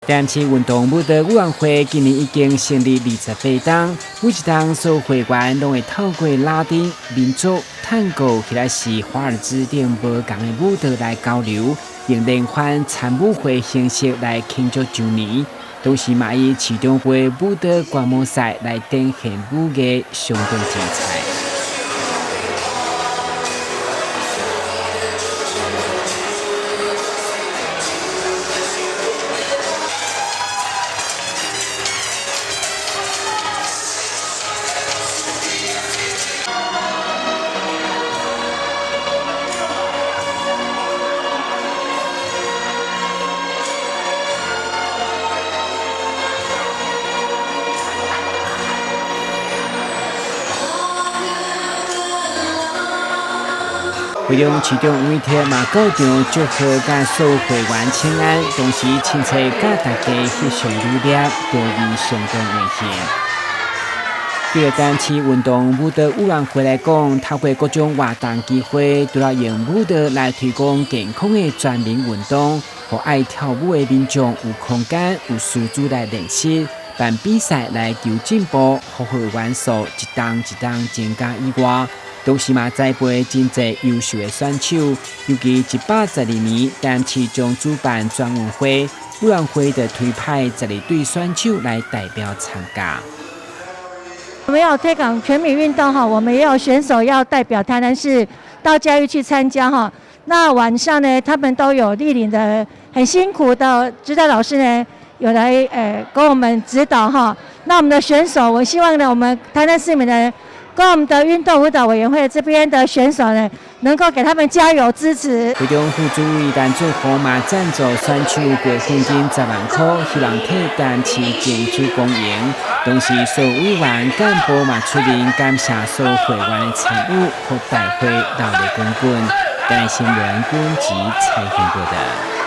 台南市运动武德委员会今年已经成立28档，每一档所有会员拢会透过拉丁、民族、探戈，或者是华尔兹等无同的舞蹈来交流，用联欢参舞会形式来庆祝周年。同时嘛以市中杯舞蹈观摩赛来展现舞艺，相当精彩。会中市中每天嘛高场祝贺甲所有会员请安，同时亲切甲大家翕相留念，表现相当温馨。对台南市运动武德委员会来讲，透过各种活动机会，除了用武德来推广健康的全民运动，让爱跳舞的民众有空间、有事主来练习，办比赛来求进步，让会员数一档一档增加以外。同时嘛，栽培真侪优秀的选手，尤其112年，台南市将主办全运会，委员会的推派12队选手来代表参加。我们要推广全民运动哈，我们也有选手要代表台南市到嘉义去参加哈。那晚上呢，他们都有莅临的很辛苦的指导老师呢，有来跟我们指导哈。那我们的选手，我希望呢，我们台南市民呢，跟我们的运动舞蹈委员会这边的选手呢，能够给他们加油支持。会中副主委陈俊豪嘛赞助选手过现金10万块，希望替台南市争取公营。同时，所有委员干部嘛出面感谢所有会员的参与和大会热烈滚滚。台南新闻编辑蔡云报道。